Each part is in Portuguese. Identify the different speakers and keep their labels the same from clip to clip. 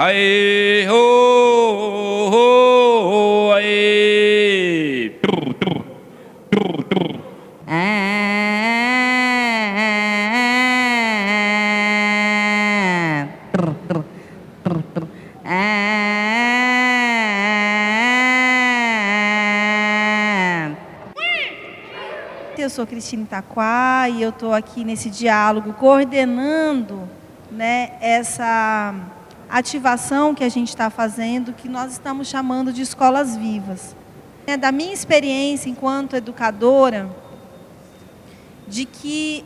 Speaker 1: Hai ho ho ai.
Speaker 2: Eu sou Cristina Itaquá e eu estou aqui nesse diálogo coordenando, né, essa ativação que a gente está fazendo, que nós estamos chamando de escolas vivas. Da minha experiência enquanto educadora, de que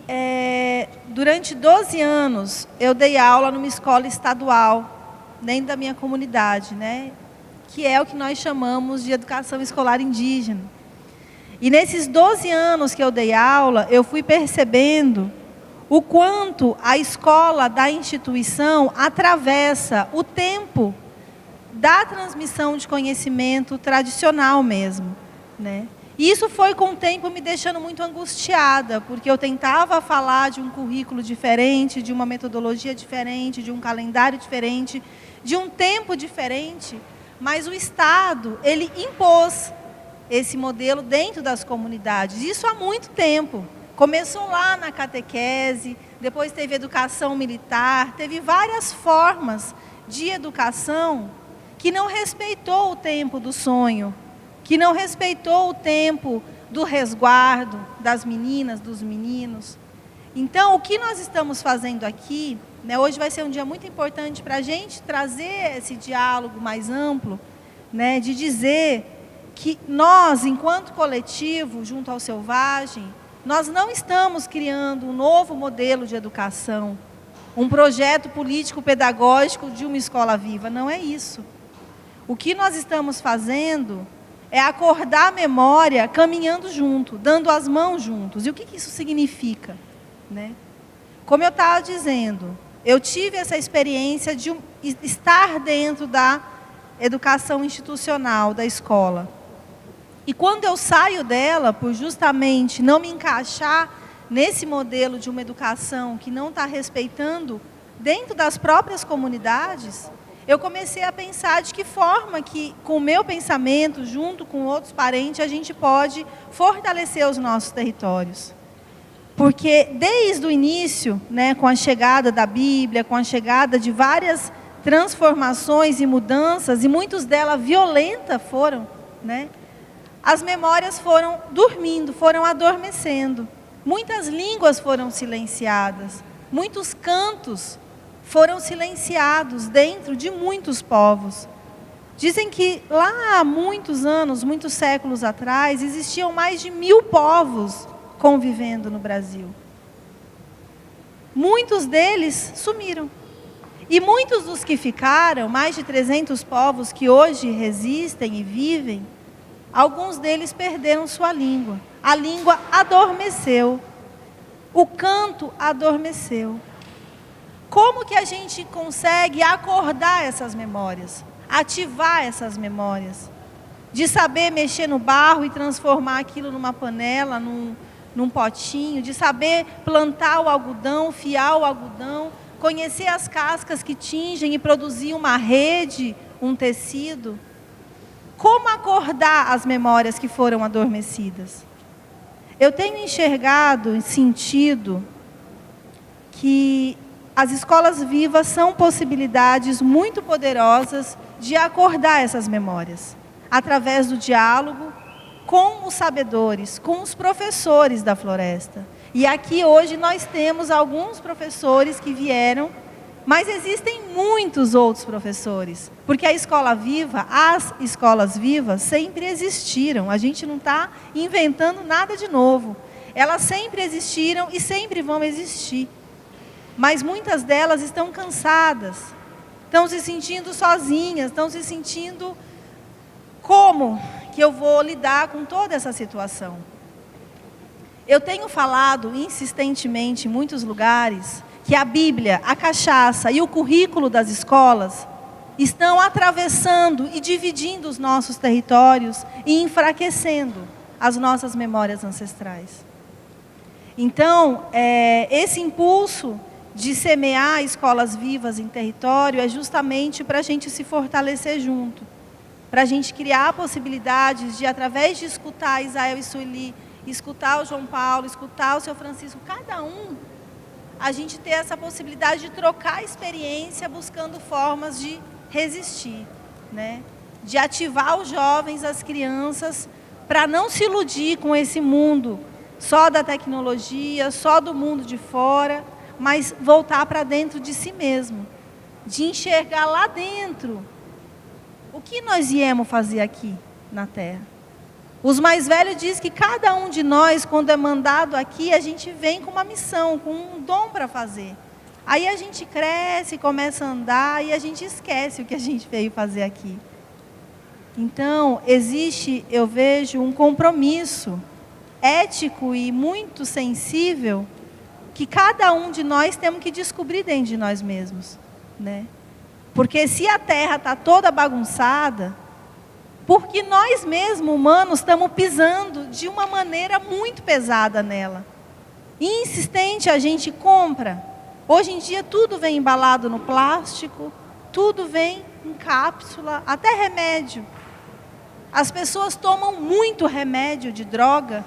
Speaker 2: durante 12 anos eu dei aula numa escola estadual, dentro da minha comunidade, né, que é o que nós chamamos de educação escolar indígena. E nesses 12 anos que eu dei aula, eu fui percebendo o quanto a escola da instituição atravessa o tempo da transmissão de conhecimento tradicional mesmo, né? E isso foi com o tempo me deixando muito angustiada, porque eu tentava falar de um currículo diferente, de uma metodologia diferente, de um calendário diferente, de um tempo diferente, mas o Estado, ele impôs esse modelo dentro das comunidades. Isso há muito tempo. Começou lá na catequese, depois teve educação militar, teve várias formas de educação que não respeitou o tempo do sonho, que não respeitou o tempo do resguardo das meninas, dos meninos. Então, o que nós estamos fazendo aqui, né, hoje vai ser um dia muito importante para a gente trazer esse diálogo mais amplo, né, de dizer que nós, enquanto coletivo, junto ao Selvagem, nós não estamos criando um novo modelo de educação, um projeto político-pedagógico de uma escola viva, não é isso. O que nós estamos fazendo é acordar a memória caminhando junto, dando as mãos juntos. E o que isso significa, né? Como eu estava dizendo, eu tive essa experiência de estar dentro da educação institucional, da escola. E quando eu saio dela, por justamente não me encaixar nesse modelo de uma educação que não está respeitando dentro das próprias comunidades, eu comecei a pensar de que forma que, com o meu pensamento, junto com outros parentes, a gente pode fortalecer os nossos territórios. Porque desde o início, né, com a chegada da Bíblia, com a chegada de várias transformações e mudanças, e muitas delas violentas foram, né? As memórias foram dormindo, foram adormecendo. Muitas línguas foram silenciadas. Muitos cantos foram silenciados dentro de muitos povos. Dizem que lá há muitos anos, muitos séculos atrás, existiam mais de 1000 povos convivendo no Brasil. Muitos deles sumiram. E muitos dos que ficaram, mais de 300 povos que hoje resistem e vivem, alguns deles perderam sua língua. A língua adormeceu. O canto adormeceu. Como que a gente consegue acordar essas memórias? Ativar essas memórias? De saber mexer no barro e transformar aquilo numa panela, num potinho. De saber plantar o algodão, fiar o algodão. Conhecer as cascas que tingem e produzir uma rede, um tecido. Como acordar as memórias que foram adormecidas? Eu tenho enxergado, sentido, que as escolas vivas são possibilidades muito poderosas de acordar essas memórias, através do diálogo com os sabedores, com os professores da floresta. E aqui hoje nós temos alguns professores que vieram, mas existem muitos outros professores, porque a escola viva, as escolas vivas sempre existiram, a gente não está inventando nada de novo. Elas sempre existiram e sempre vão existir. Mas muitas delas estão cansadas, estão se sentindo sozinhas, estão se sentindo como que eu vou lidar com toda essa situação. Eu tenho falado insistentemente em muitos lugares que a Bíblia, a cachaça e o currículo das escolas estão atravessando e dividindo os nossos territórios e enfraquecendo as nossas memórias ancestrais. Então, esse impulso de semear escolas vivas em território é justamente para a gente se fortalecer junto, para a gente criar possibilidades de, através de escutar Isael e Sueli, escutar o João Paulo, escutar o seu Francisco, cada um, a gente ter essa possibilidade de trocar experiência buscando formas de resistir, né? De ativar os jovens, as crianças, para não se iludir com esse mundo só da tecnologia, só do mundo de fora, mas voltar para dentro de si mesmo, de enxergar lá dentro o que nós viemos fazer aqui na Terra. Os mais velhos dizem que cada um de nós, quando é mandado aqui, a gente vem com uma missão, com um dom para fazer. Aí a gente cresce, começa a andar e a gente esquece o que a gente veio fazer aqui. Então, existe, eu vejo, um compromisso ético e muito sensível que cada um de nós temos que descobrir dentro de nós mesmos, né? Porque se a Terra está toda bagunçada, porque nós mesmos, humanos, estamos pisando de uma maneira muito pesada nela. E insistente a gente compra. Hoje em dia tudo vem embalado no plástico, tudo vem em cápsula, até remédio. As pessoas tomam muito remédio de droga,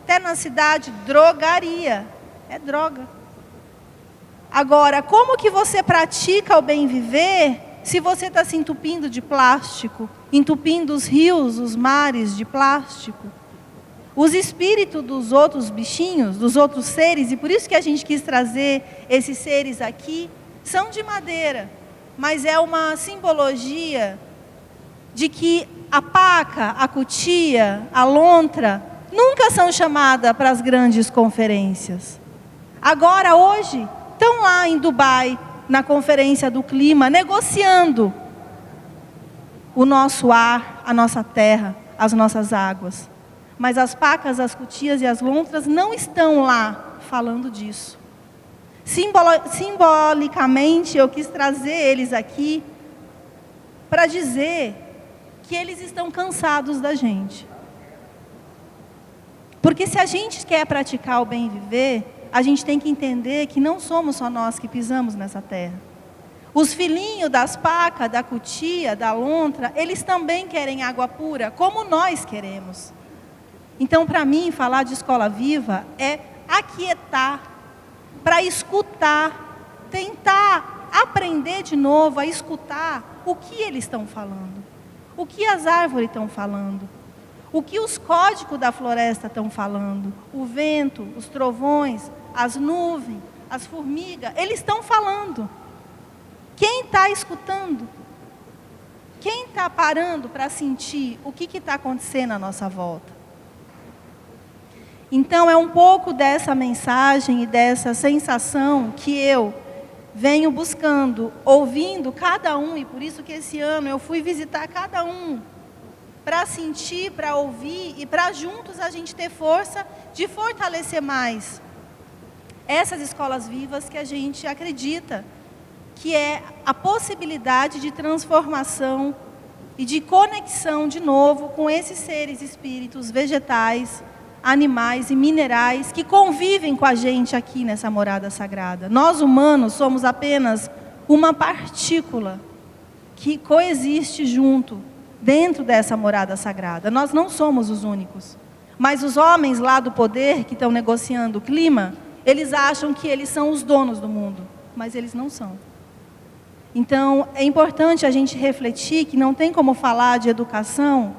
Speaker 2: até na cidade, drogaria, é droga. Agora, como que você pratica o bem viver se você está se entupindo de plástico, entupindo os rios, os mares de plástico? Os espíritos dos outros bichinhos, dos outros seres, e por isso que a gente quis trazer esses seres aqui, são de madeira, mas é uma simbologia de que a paca, a cutia, a lontra, nunca são chamadas para as grandes conferências. Agora, hoje, estão lá em Dubai, na conferência do clima, negociando o nosso ar, a nossa terra, as nossas águas. Mas as pacas, as cutias e as lontras não estão lá falando disso. Simbolicamente, eu quis trazer eles aqui para dizer que eles estão cansados da gente. Porque se a gente quer praticar o bem viver, a gente tem que entender que não somos só nós que pisamos nessa terra. Os filhinhos das pacas, da cutia, da lontra, eles também querem água pura, como nós queremos. Então, para mim, falar de escola viva é aquietar, para escutar, tentar aprender de novo a escutar o que eles estão falando, o que as árvores estão falando, o que os códigos da floresta estão falando, o vento, os trovões, as nuvens, as formigas, eles estão falando. Quem está escutando? Quem está parando para sentir o que está acontecendo à nossa volta? Então, é um pouco dessa mensagem e dessa sensação que eu venho buscando, ouvindo cada um, e por isso que esse ano eu fui visitar cada um, para sentir, para ouvir e para juntos a gente ter força de fortalecer mais essas escolas vivas que a gente acredita que é a possibilidade de transformação e de conexão de novo com esses seres, espíritos, vegetais, animais e minerais que convivem com a gente aqui nessa morada sagrada. Nós humanos somos apenas uma partícula que coexiste junto, dentro dessa morada sagrada. Nós não somos os únicos. Mas os homens lá do poder que estão negociando o clima, eles acham que eles são os donos do mundo, mas eles não são. Então, é importante a gente refletir que não tem como falar de educação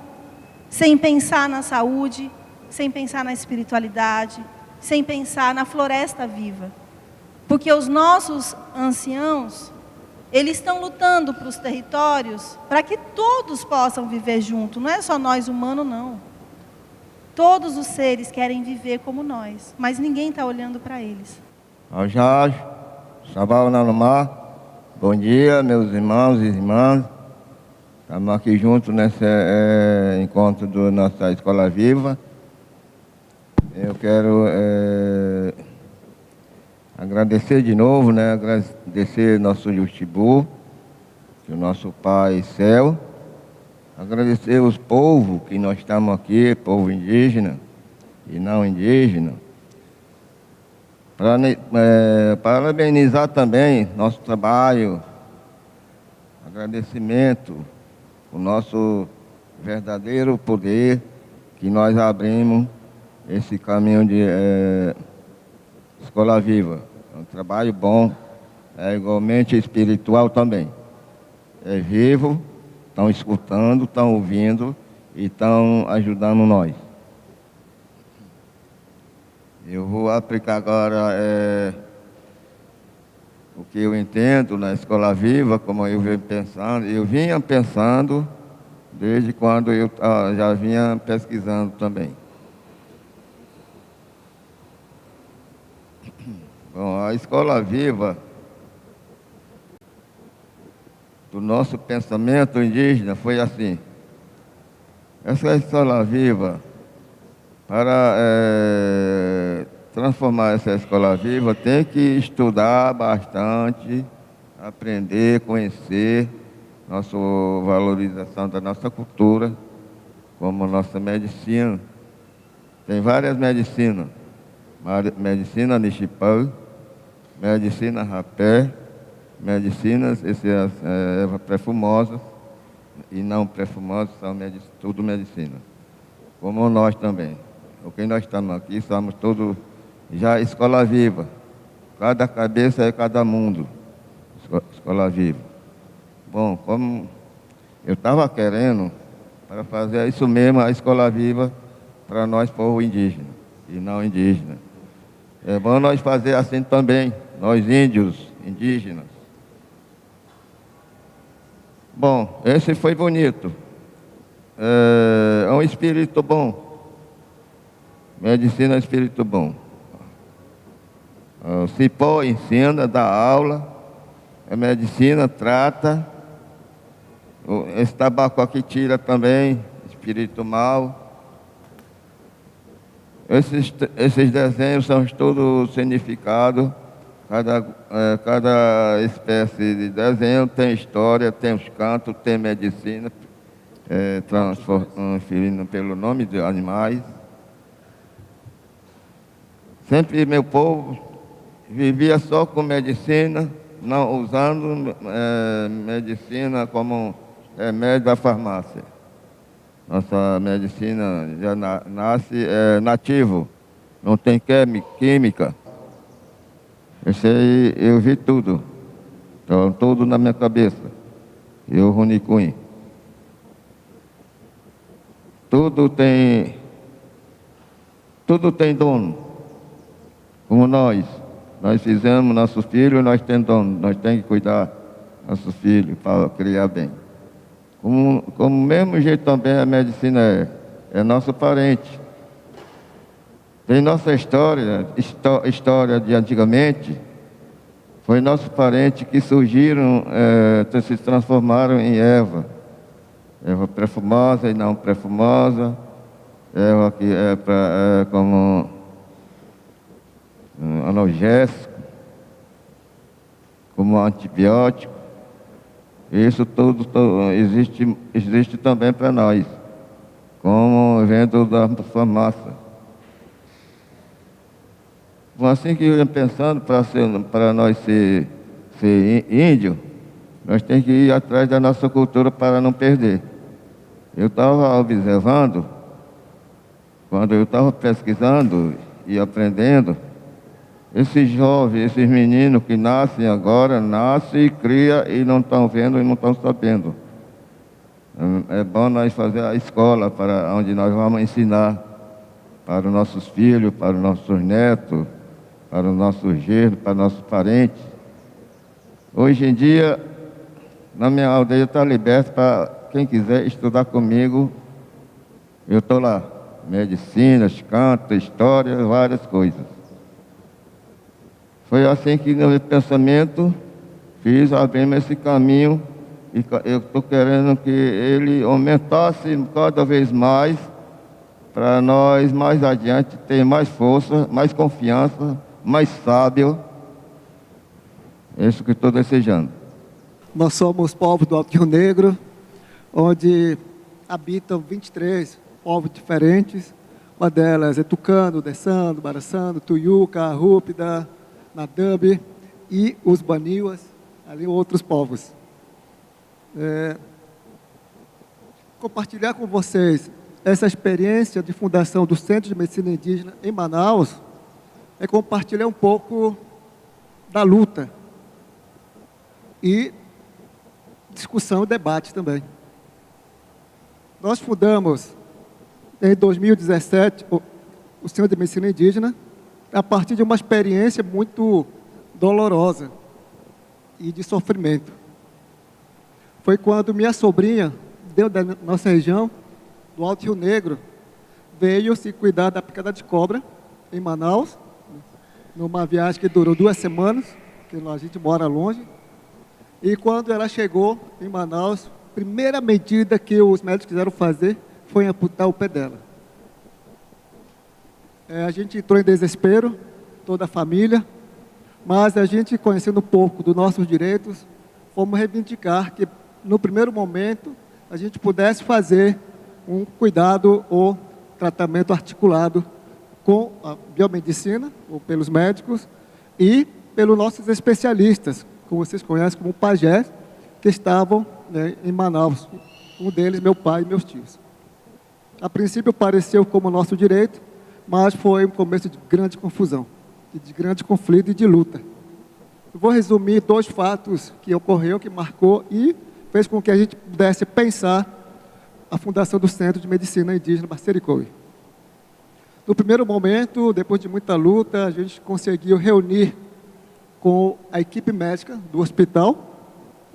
Speaker 2: sem pensar na saúde, sem pensar na espiritualidade, sem pensar na floresta viva. Porque os nossos anciãos, eles estão lutando para os territórios, para que todos possam viver junto. Não é só nós humanos, não. Todos os seres querem viver como nós, mas ninguém está olhando para eles.
Speaker 3: Ao Jorge, Sabal Nalumar, bom dia, meus irmãos e irmãs. Estamos aqui juntos nesse encontro da nossa Escola Viva. Eu quero agradecer de novo, né? Agradecer nosso Justibu, o nosso Pai Céu. Agradecer os povos que nós estamos aqui, povo indígena e não indígena, Parabenizar também nosso trabalho, agradecimento, o nosso verdadeiro poder que nós abrimos esse caminho de Escola Viva. É um trabalho bom, é igualmente espiritual também. É vivo, estão escutando, estão ouvindo e estão ajudando nós. Eu vou aplicar agora o que eu entendo na Escola Viva, como eu venho pensando. Eu vinha pensando desde quando eu já vinha pesquisando também. Bom, a Escola Viva, do nosso pensamento indígena, foi assim. Essa Escola Viva, para transformar essa Escola Viva, tem que estudar bastante, aprender, conhecer nossa valorização da nossa cultura, como nossa medicina. Tem várias medicinas. Medicina Nishipã, medicina rapé, medicinas perfumosas e não perfumosas, são tudo medicina. Como nós também. O que nós estamos aqui, somos todos já Escola Viva. Cada cabeça é cada mundo. Escola Viva. Bom, como eu estava querendo para fazer isso mesmo, a Escola Viva, para nós, povo indígena e não indígena. É bom nós fazer assim também, nós índios, indígenas. Bom, esse foi bonito. É um espírito bom. Medicina é um espírito bom. O cipó ensina, dá aula. A medicina trata. Esse tabaco aqui tira também, espírito mau. Esses desenhos são todos significados. Cada espécie de desenho tem história, tem os cantos, tem medicina, transferindo pelo nome de animais. Sempre meu povo vivia só com medicina, não usando medicina como remédio da farmácia. Nossa medicina já nasce nativo, não tem química. Eu vi tudo, então, tudo na minha cabeça. Eu, Runicunha. Tudo tem dono, como nós. Nós fizemos nossos filhos, nós temos dono, nós temos que cuidar nossos filhos para criar bem. Como mesmo jeito também a medicina é nosso parente. Tem nossa história de antigamente, foi nossos parentes que surgiram, se transformaram em erva. Erva perfumosa e não perfumosa, erva que é como analgésico, como antibiótico. Isso tudo existe também para nós, como vendo da farmácia. Assim que eu ia pensando, para nós ser índio, nós temos que ir atrás da nossa cultura para não perder. Eu estava observando, quando eu estava pesquisando e aprendendo, esses jovens, esses meninos que nascem agora, nascem e criam e não estão vendo e não estão sabendo. É bom nós fazer a escola para onde nós vamos ensinar para os nossos filhos, para os nossos netos, para os nossos genros, para os nossos parentes. Hoje em dia, na minha aldeia está liberto para quem quiser estudar comigo, eu estou lá. Medicinas, canto, história, várias coisas. Foi assim que no meu pensamento fiz, abrimos esse caminho e eu estou querendo que ele aumentasse cada vez mais para nós mais adiante ter mais força, mais confiança, mais sábio. É isso que estou desejando.
Speaker 4: Nós somos povos do Alto Rio Negro, onde habitam 23 povos diferentes, Uma delas é Tucano, Dessando, Baraçando, Tuiuca, Rúpida, Nadub e os Baniuas, ali outros povos. Compartilhar com vocês essa experiência de fundação do Centro de Medicina Indígena em Manaus é compartilhar um pouco da luta e discussão e debate também. Nós fundamos em 2017 o Centro de Medicina Indígena a partir de uma experiência muito dolorosa e de sofrimento. Foi quando minha sobrinha, da nossa região, do Alto Rio Negro, veio se cuidar da picada de cobra em Manaus, numa viagem que durou 2 semanas, que a gente mora longe. E quando ela chegou em Manaus, a primeira medida que os médicos quiseram fazer foi amputar o pé dela. A gente entrou em desespero, toda a família, mas a gente, conhecendo um pouco dos nossos direitos, fomos reivindicar que, no primeiro momento, a gente pudesse fazer um cuidado ou tratamento articulado com a biomedicina, ou pelos médicos, e pelos nossos especialistas, como vocês conhecem como pajés, que estavam, né, em Manaus. Um deles, meu pai e meus tios. A princípio pareceu como nosso direito, mas foi um começo de grande confusão, de grande conflito e de luta. Eu vou resumir 2 fatos que ocorreu, que marcou e fez com que a gente pudesse pensar a fundação do Centro de Medicina Indígena Bassericoui. No primeiro momento, depois de muita luta, a gente conseguiu reunir com a equipe médica do hospital,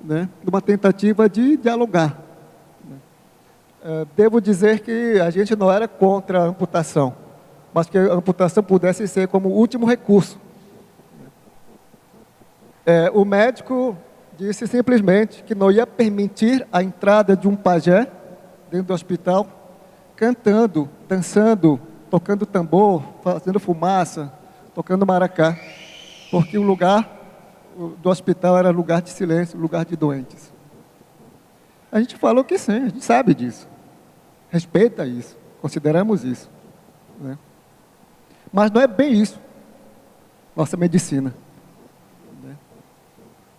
Speaker 4: né, numa tentativa de dialogar. Devo dizer que a gente não era contra a amputação, mas que a amputação pudesse ser como último recurso. O médico disse simplesmente que não ia permitir a entrada de um pajé dentro do hospital, cantando, dançando, tocando tambor, fazendo fumaça, tocando maracá, porque o lugar do hospital era lugar de silêncio, lugar de doentes. A gente falou que sim, a gente sabe disso, respeita isso, consideramos isso, né? Mas não é bem isso, nossa medicina.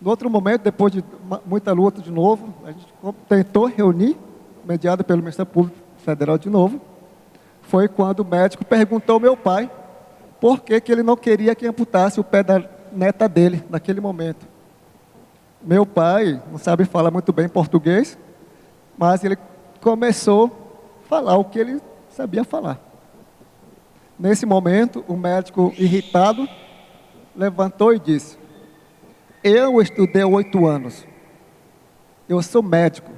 Speaker 4: No outro momento, depois de muita luta de novo, a gente tentou reunir, mediado pelo Ministério Público Federal de novo. Foi quando o médico perguntou ao meu pai por que ele não queria que amputasse o pé da neta dele naquele momento. Meu pai não sabe falar muito bem português, mas ele começou a falar o que ele sabia falar. Nesse momento, o médico, irritado, levantou e disse: eu estudei 8 anos, eu sou médico,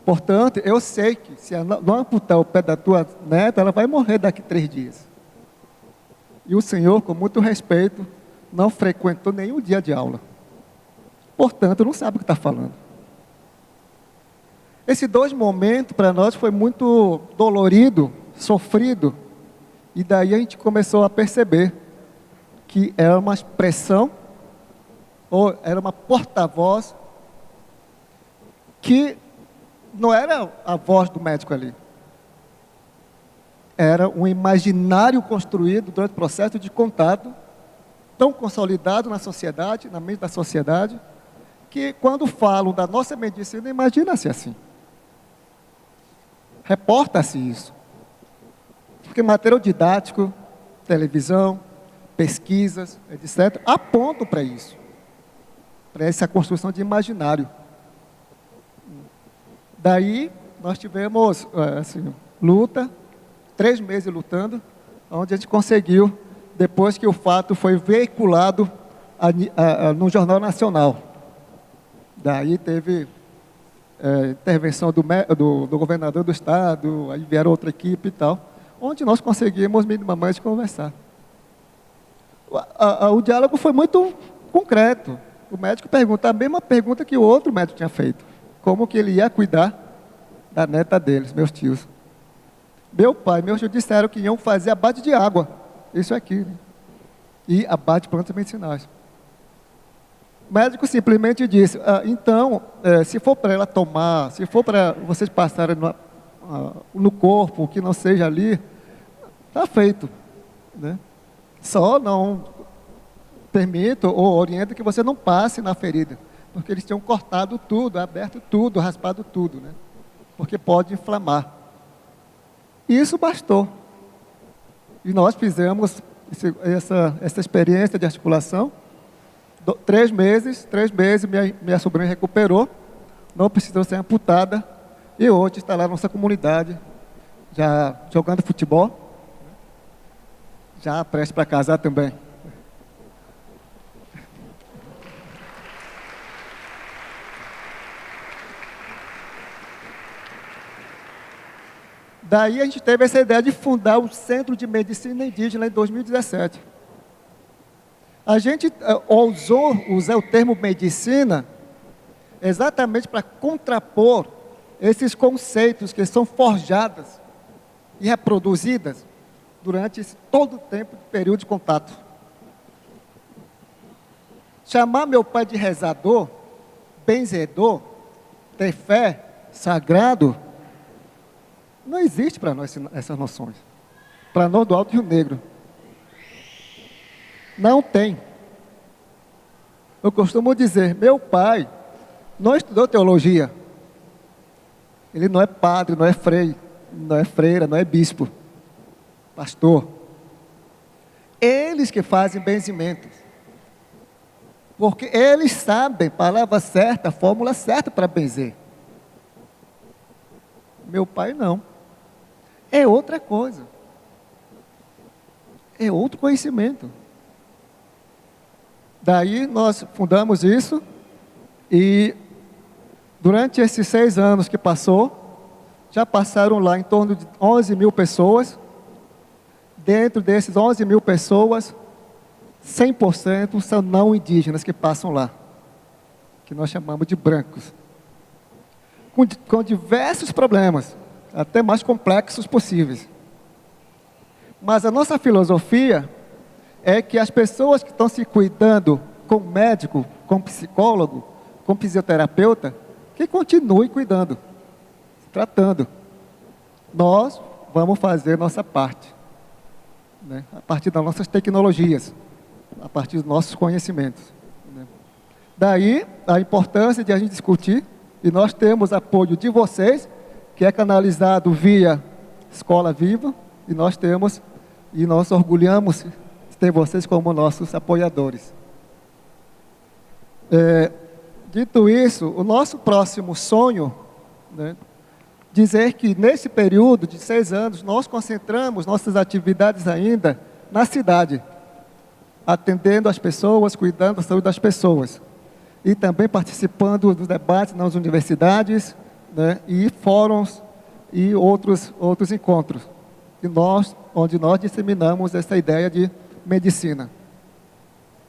Speaker 4: portanto, eu sei que se ela não amputar o pé da tua neta, ela vai morrer daqui 3 dias. E o senhor, com muito respeito, não frequentou nenhum dia de aula, portanto, não sabe o que está falando. Esses 2 momentos, para nós, foi muito dolorido, sofrido, e daí a gente começou a perceber que era uma expressão, ou era uma porta-voz, que não era a voz do médico ali. Era um imaginário construído durante o processo de contato, tão consolidado na sociedade, na mente da sociedade, que quando falam da nossa medicina, imagina-se assim. Reporta-se isso. Porque material didático, televisão, pesquisas, etc., apontam para isso. Para essa construção de imaginário. Daí, nós tivemos assim, luta, 3 meses lutando, onde a gente conseguiu, depois que o fato foi veiculado no Jornal Nacional. Daí teve intervenção do governador do estado, aí vieram outra equipe e tal, onde nós conseguimos minimamente conversar. O diálogo foi muito concreto. O médico pergunta a mesma pergunta que o outro médico tinha feito. Como que ele ia cuidar da neta deles, meus tios. Meu pai e meus tios disseram que iam fazer abate de água. Isso aqui. Né? E abate de plantas medicinais. O médico simplesmente disse, então, se for para ela tomar, se for para vocês passarem no corpo, que não seja ali, está feito, né? Só não permito ou oriento que você não passe na ferida, porque eles tinham cortado tudo, aberto tudo, raspado tudo, né? Porque pode inflamar. E isso bastou. E nós fizemos essa experiência de articulação. 3 meses, minha sobrinha recuperou, não precisou ser amputada, e hoje está lá na nossa comunidade, já jogando futebol, já prestes para casar também. Daí a gente teve essa ideia de fundar o Centro de Medicina Indígena em 2017. A gente ousou usar o termo medicina exatamente para contrapor esses conceitos que são forjados e reproduzidos durante todo o tempo, período de contato. Chamar meu pai de rezador, benzedor, ter fé, sagrado, não existe para nós essas noções. Para nós do Alto Rio Negro. Não tem. Eu costumo dizer, meu pai não estudou teologia. Ele não é padre, não é freio, não é freira, não é bispo, pastor. Eles que fazem benzimentos. Porque eles sabem a palavra certa, a fórmula certa para benzer. Meu pai não. É outra coisa. É outro conhecimento. Daí nós fundamos isso e durante esses 6 anos que passou, já passaram lá em torno de 11 mil pessoas. Dentro desses 11 mil pessoas, 100% são não indígenas que passam lá, que nós chamamos de brancos. Com diversos problemas, até mais complexos possíveis. Mas a nossa filosofia é que as pessoas que estão se cuidando com médico, com psicólogo, com fisioterapeuta, que continuem cuidando, se tratando. Nós vamos fazer nossa parte, né? A partir das nossas tecnologias, a partir dos nossos conhecimentos, né? Daí a importância de a gente discutir, e nós temos apoio de vocês, que é canalizado via Escola Viva, e nós orgulhamos de ter vocês como nossos apoiadores. Dito isso, o nosso próximo sonho, né, dizer que nesse período de 6 anos, nós concentramos nossas atividades ainda na cidade, atendendo as pessoas, cuidando da saúde das pessoas, e também participando dos debates nas universidades, né, e fóruns e outros encontros, onde nós disseminamos essa ideia de medicina.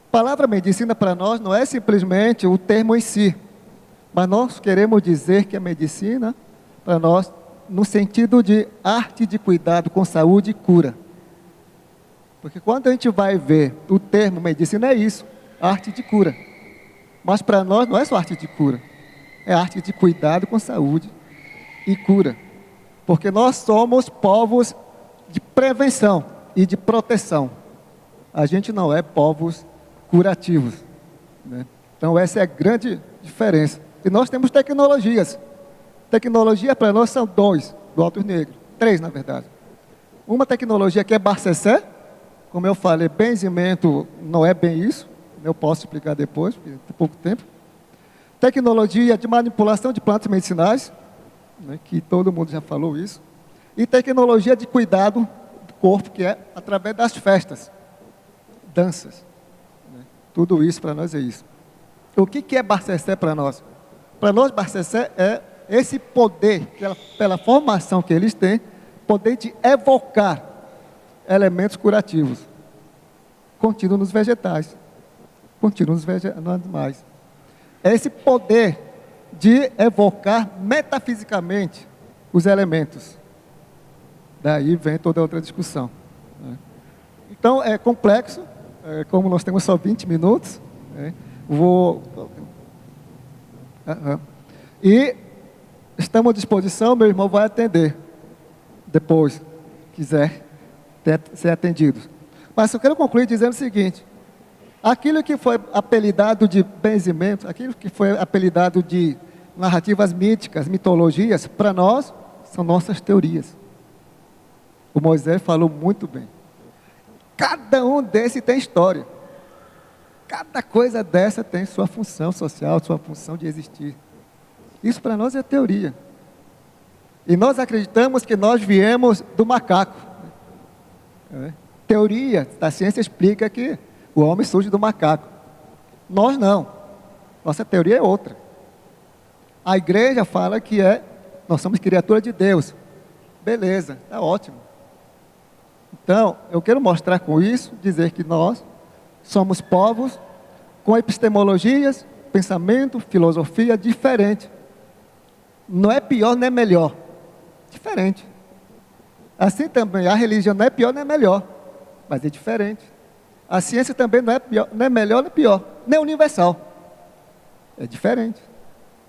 Speaker 4: A palavra medicina para nós não é simplesmente o termo em si, mas nós queremos dizer que a medicina, para nós, no sentido de arte de cuidado com saúde e cura. Porque quando a gente vai ver o termo medicina, é isso, arte de cura. Mas para nós não é só arte de cura, é arte de cuidado com saúde e cura. Porque nós somos povos de prevenção e de proteção. A gente não é povos curativos, né? Então essa é a grande diferença. E nós temos tecnologias. Tecnologia para nós são 2 do Alto Rio Negro, 3 na verdade. Uma tecnologia que é Barcessé, como eu falei, benzimento não é bem isso, eu posso explicar depois, porque tem pouco tempo. Tecnologia de manipulação de plantas medicinais, né, que todo mundo já falou isso. E tecnologia de cuidado do corpo, que é através das festas, danças. Né? Tudo isso para nós é isso. O que é Barcessé para nós? Para nós, Barcessé é esse poder, pela formação que eles têm, poder de evocar elementos curativos. Contínuo nos vegetais, contínuo nos animais. É esse poder de evocar metafisicamente os elementos. Daí vem toda outra discussão, né? Então, é complexo, como nós temos só 20 minutos, né? E estamos à disposição, meu irmão vai atender. depois quiser ser atendidos. Mas eu quero concluir dizendo o seguinte: aquilo que foi apelidado de benzimento, aquilo que foi apelidado de narrativas míticas, mitologias, para nós, são nossas teorias. O Moisés falou muito bem. Cada um desses tem história. Cada coisa dessa tem sua função social, sua função de existir. Isso para nós é teoria. E nós acreditamos que nós viemos do macaco. Teoria da ciência explica que o homem surge do macaco. Nós não. Nossa teoria é outra. A igreja fala que nós somos criatura de Deus. Beleza, está ótimo. Então, eu quero mostrar com isso, dizer que nós somos povos com epistemologias, pensamento, filosofia diferente. Não é pior nem melhor. Diferente. Assim também, a religião não é pior nem melhor, mas é diferente. A ciência também não é pior, nem melhor nem pior, nem universal. É diferente.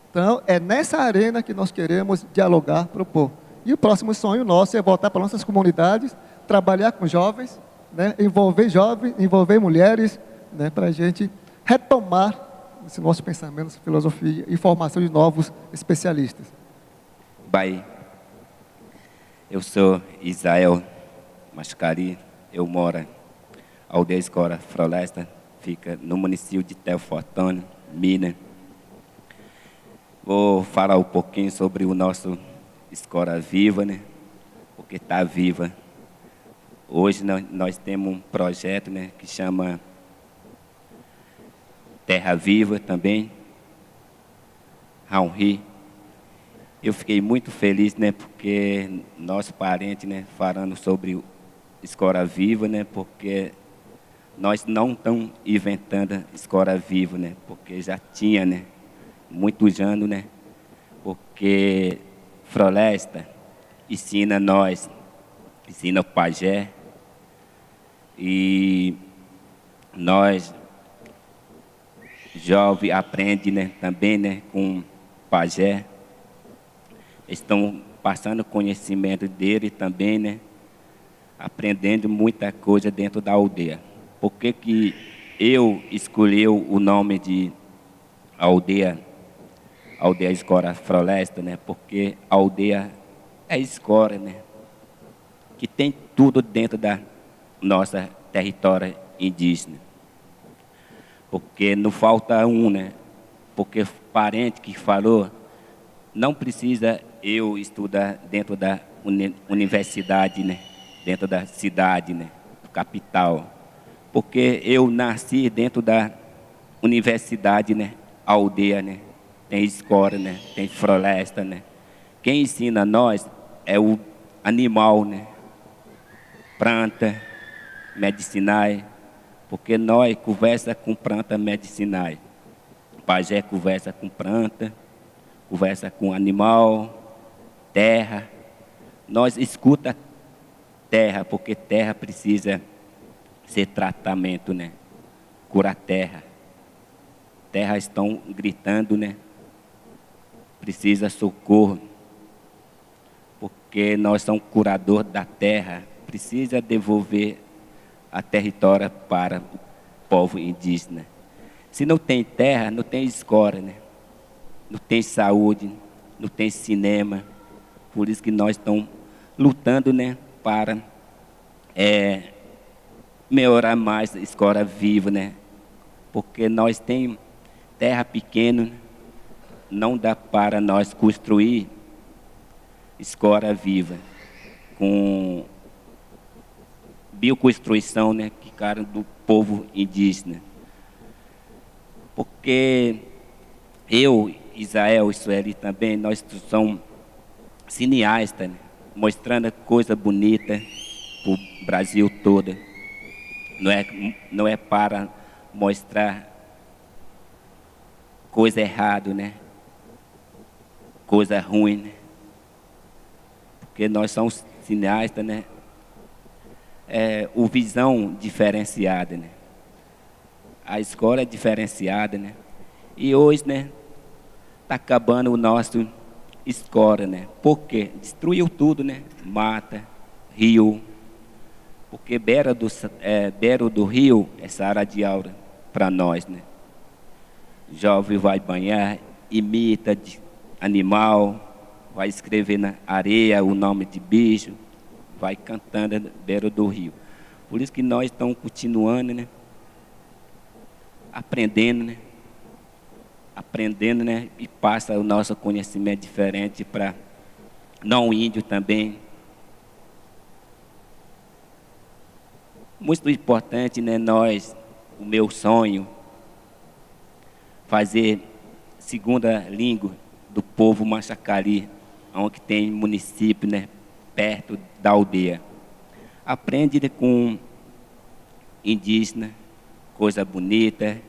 Speaker 4: Então, é nessa arena que nós queremos dialogar, propor. E o próximo sonho nosso é voltar para nossas comunidades, trabalhar com jovens, né, envolver mulheres, né, para a gente retomar esse nosso pensamento, essa filosofia e formação de novos especialistas.
Speaker 5: Bai, eu sou Israel Mascari, eu moro aldeia Escola Floresta, fica no município de Teofotone, Minas. Vou falar um pouquinho sobre o nosso Escola Viva, né? Porque está viva. Hoje nós temos um projeto, né, que chama Terra Viva também, Raunri. Eu fiquei muito feliz, né, porque nosso parente, né, falando sobre Escola Viva, né, porque nós não estamos inventando Escola Viva, né, porque já tinha, né, muitos anos, né, porque Floresta ensina nós, ensina o pajé, e nós, jovens, aprende, né, também, né, com pajé. Estão passando conhecimento dele também, né, aprendendo muita coisa dentro da aldeia. Por que eu escolhi o nome de aldeia Escola Floresta, né? Porque a aldeia é escola, né? Que tem tudo dentro da nossa território indígena. Porque não falta um, né? Porque parente que falou, não precisa eu estudar dentro da universidade, né? Dentro da cidade, né? Capital. Porque eu nasci dentro da universidade, né? Aldeia, né? Tem escola, né? Tem floresta, né? Quem ensina nós é o animal, né? Planta medicinais, porque nós conversa com planta medicinais. O pajé conversa com planta, conversa com animal, terra. Nós escuta terra, porque terra precisa ser tratamento, né? Curar terra. Terra estão gritando, né? Precisa socorro, porque nós somos curador da terra. Precisa devolver a território para o povo indígena. Se não tem terra, não tem escola, né? Não tem saúde, não tem cinema. Por isso que nós estamos lutando, né, para melhorar mais a escola viva, né? Porque nós temos terra pequena, não dá para nós construir escola viva com bioconstrução, né, que cara do povo indígena. Porque eu, Israel e Sueli também, nós somos cineastas, né, mostrando coisa bonita para o Brasil todo. Não é para mostrar coisa errada, né? Coisa ruim, né? Porque nós somos cineastas, né? O visão diferenciada, né? A escola é diferenciada, né? E hoje, né? Está acabando o nosso escola, né? Porque destruiu tudo, né? Mata, rio. Porque beira do rio é sara de aula para nós, né? Jovem vai banhar, imita de animal, vai escrever na areia o nome de bicho, vai cantando na beira do rio. Por isso que nós estamos continuando, né? Aprendendo, né? Aprendendo, né? E passa o nosso conhecimento diferente para não índio também. Muito importante, né? O meu sonho, fazer segunda língua do povo Machacari, onde tem município, né? Perto da aldeia. Aprende, né, com indígena, coisa bonita,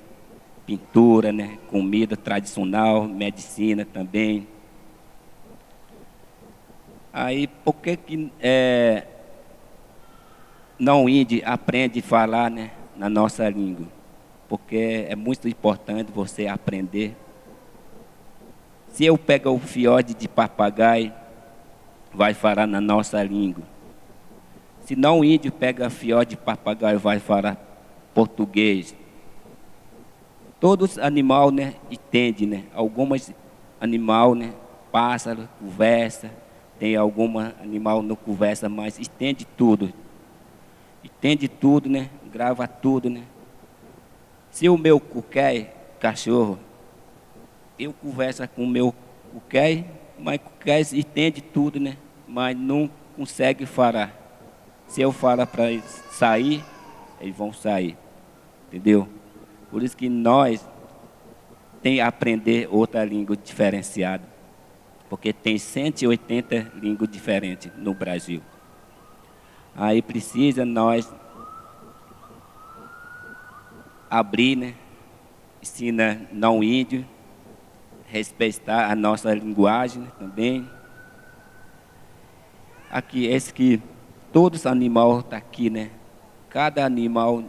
Speaker 5: pintura, né? Comida tradicional, medicina também. Aí, por que não índio aprende a falar, né, na nossa língua? Porque é muito importante você aprender. Se eu pegar o fiote de papagaio, vai falar na nossa língua. Se não índio pega fiote de papagaio, vai falar português. Todos os animais, né, entendem, né? Alguns animais, né, pássaro, conversa. Tem algum animal não conversa, mas entende tudo. Entende tudo, né? Grava tudo, né? Se o meu cuqué, cachorro, eu converso com o meu cuqué, mas cuqué entende tudo, né? Mas não consegue falar. Se eu falar para eles sair, eles vão sair. Entendeu? Por isso que nós temos que aprender outra língua diferenciada. Porque tem 180 línguas diferentes no Brasil. Aí precisa nós abrir, né? Ensina não índio, respeitar a nossa linguagem, né, também. Aqui, esse que todos os animais estão aqui, né? Cada animal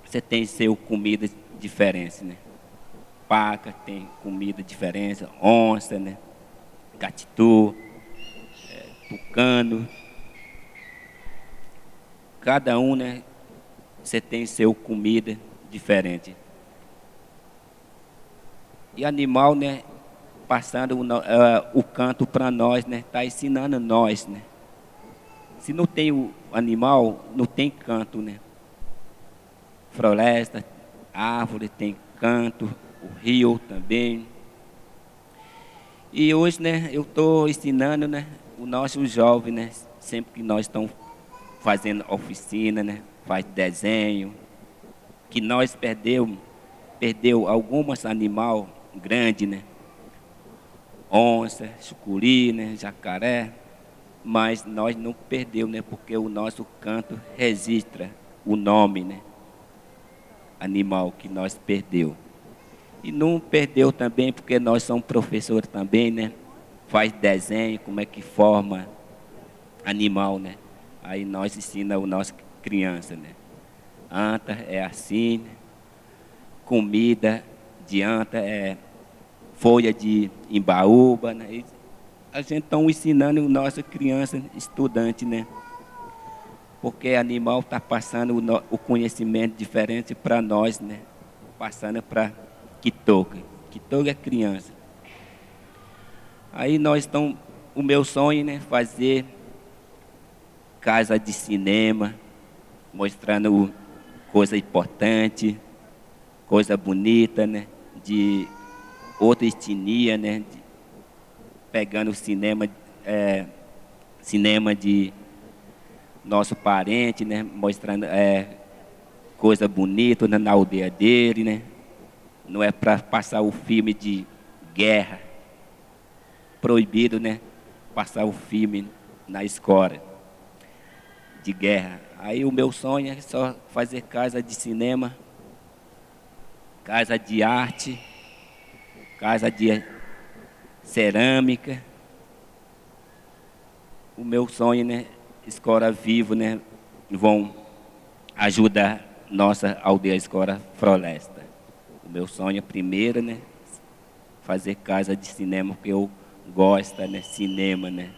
Speaker 5: você tem seu comida diferente, né? Paca tem comida diferente, onça, né? Catitu, tucano. Cada um, né? Você tem seu comida diferente. E animal, né? Passando o canto para nós, né? Está ensinando nós, né? Se não tem o animal, não tem canto, né? Floresta, árvore tem canto, o rio também. E hoje, né, eu estou ensinando, né, o nosso jovem, né, sempre que nós estamos fazendo oficina, né, faz desenho, que nós perdeu alguns animais grandes, né, onça, sucuri, né, jacaré, mas nós não perdeu, né, porque o nosso canto registra o nome, né, animal que nós perdeu. E não perdeu também porque nós somos professores também, né? Faz desenho, como é que forma animal, né? Aí nós ensinamos a nossa criança, né? Anta é assim, né? Comida de anta é folha de imbaúba, né? E a gente está ensinando a nossa criança, estudante, né? Porque animal está passando o conhecimento diferente para nós, né? Passando para Quitoca. Quitoca é criança. Aí nós estamos, o meu sonho, né, fazer casa de cinema, mostrando coisa importante, coisa bonita, né, de outra etnia, né, pegando o cinema de nosso parente, né, mostrando coisa bonita, né, na aldeia dele, né. Não é para passar o filme de guerra. Proibido, né? Passar o filme na escola de guerra. Aí o meu sonho é só fazer casa de cinema, casa de arte, casa de cerâmica. O meu sonho, né? Escola Vivo, né? Vão ajudar nossa aldeia Escola Floresta. O meu sonho é primeiro, né, fazer casa de cinema, porque eu gosta, né, cinema, né?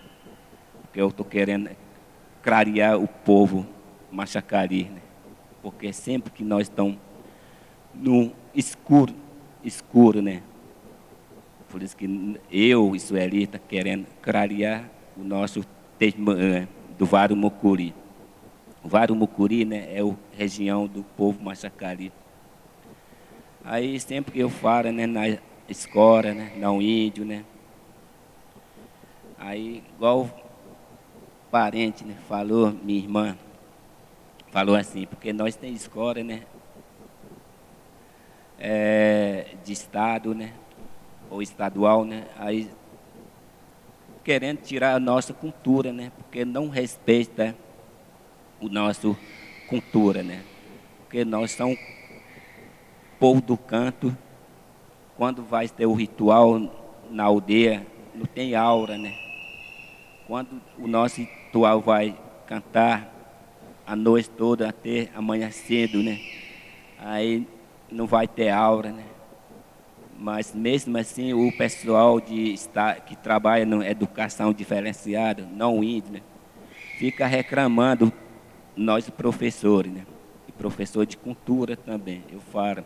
Speaker 5: Porque eu estou querendo clarear o povo Machacari, né? Porque sempre que nós estamos no escuro, né? Por isso que eu, israelita, querendo clarear o nosso testemunho do Vale do Mucuri. O Vale do Mucuri, né, é a região do povo Machacari. Aí sempre que eu falo, né, na escola, né, não índio, né, aí igual parente, né, falou, minha irmã, falou assim, porque nós tem escola, né, de estado, né, ou estadual, né, aí querendo tirar a nossa cultura, né, porque não respeita o nosso cultura, né, porque nós somos povo do canto. Quando vai ter o ritual na aldeia, não tem aura, né? Quando o nosso ritual vai cantar a noite toda até amanhã cedo, né? Aí não vai ter aura, né? Mas mesmo assim o pessoal que trabalha na educação diferenciada, não índio, né? Fica reclamando nós professores, né? E professor de cultura também, eu falo.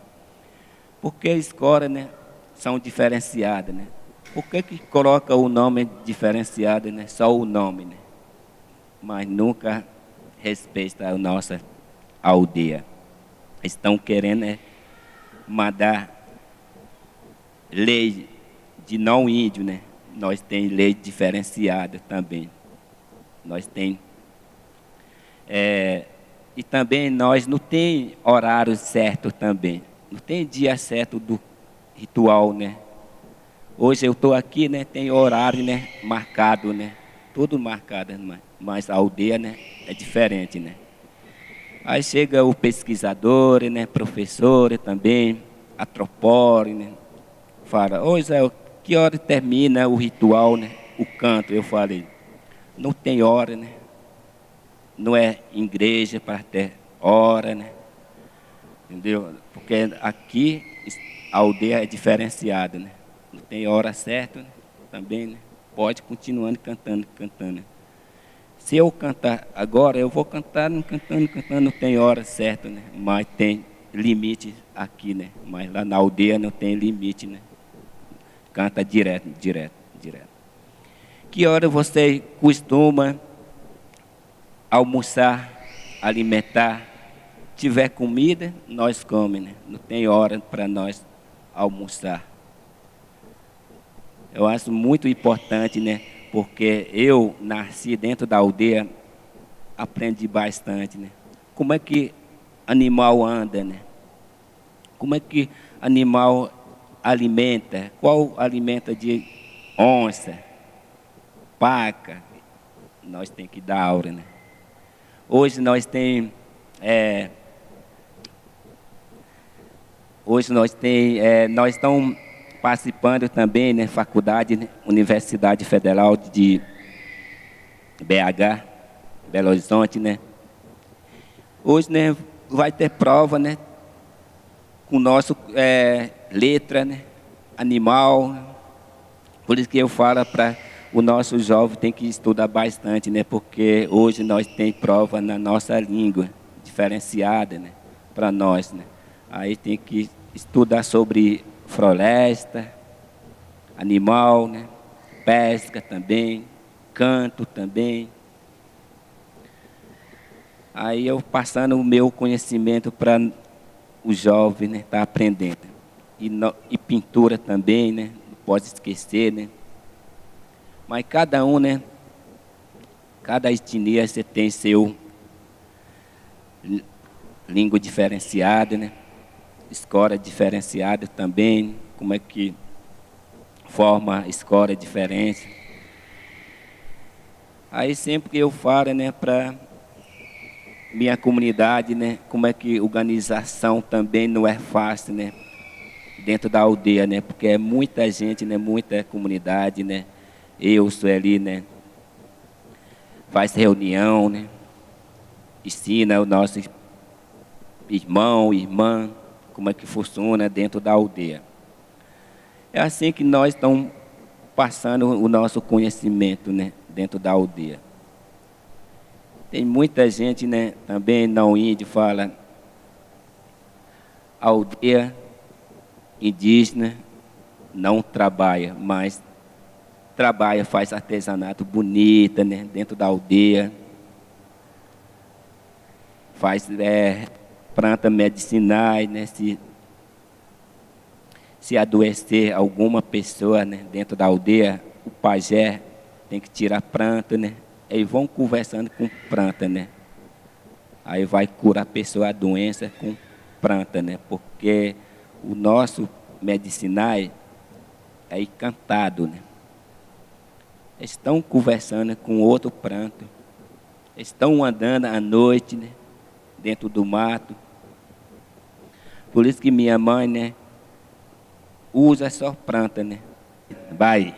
Speaker 5: Porque a escola, né, são diferenciadas, né? Por que coloca o nome diferenciado, né? Só o nome, né? Mas nunca respeita a nossa aldeia. Estão querendo, né, mandar lei de não índio, né? Nós tem lei diferenciada também. Nós tem e também nós não tem horário certo também. Não tem dia certo do ritual, né? Hoje eu estou aqui, né? Tem horário, né? Marcado, né? Tudo marcado, mas a aldeia, né? É diferente, né? Aí chega o pesquisador, né? Professor também, antropólogo, né? Fala, ô Zé, que hora termina o ritual, né? O canto, eu falei, não tem hora, né? Não é igreja para ter hora, né? Entendeu? Porque aqui a aldeia é diferenciada, né? Não tem hora certa, né? Também, né? Pode continuar cantando. Né? Se eu cantar agora, eu vou cantar cantando, não tem hora certa, né? Mas tem limite aqui, né? Mas lá na aldeia não tem limite, né? Canta direto. Que hora você costuma almoçar, alimentar? Tiver comida, nós comemos, né? Não tem hora para nós almoçar. Eu acho muito importante, né? Porque eu nasci dentro da aldeia, aprendi bastante, né? Como é que animal anda, né? Como é que animal alimenta? Qual alimenta de onça, paca? Nós tem que dar aula, né? Hoje nós tem nós estamos participando também, né, faculdade, né, Universidade Federal de BH, Belo Horizonte, né? Hoje, né, vai ter prova, né, com nosso letra, né, animal. Por isso que eu falo para o nosso jovem tem que estudar bastante, né, porque hoje nós tem prova na nossa língua diferenciada, né, para nós, né? Aí tem que estudar sobre floresta, animal, né? Pesca também, canto também. Aí eu passando o meu conhecimento para o jovem, né? Tá aprendendo. E pintura também, né? Não pode esquecer, né? Mas cada um, né? Cada etnia você tem seu língua diferenciada, né? Escola diferenciada também, como é que forma escola diferente. Aí sempre que eu falo, né, para minha comunidade, né, como é que organização também não é fácil, né, dentro da aldeia, né, porque é muita gente, né, muita comunidade, né, eu sou ali, né, faz reunião, né, ensina o nosso irmão, irmã, como é que funciona dentro da aldeia. É assim que nós estamos passando o nosso conhecimento, né, dentro da aldeia. Tem muita gente, né, também não índio, fala aldeia indígena não trabalha, mas trabalha, faz artesanato bonita, né, dentro da aldeia, faz plantas medicinais, né, se adoecer alguma pessoa, né, dentro da aldeia, o pajé tem que tirar planta, né, eles vão conversando com planta, né, aí vai curar a pessoa a doença com planta, né, porque o nosso medicinal é encantado, né. Estão conversando com outro pranto, estão andando à noite, né, dentro do mato. Por isso que minha mãe, né, usa só planta, né. Vai.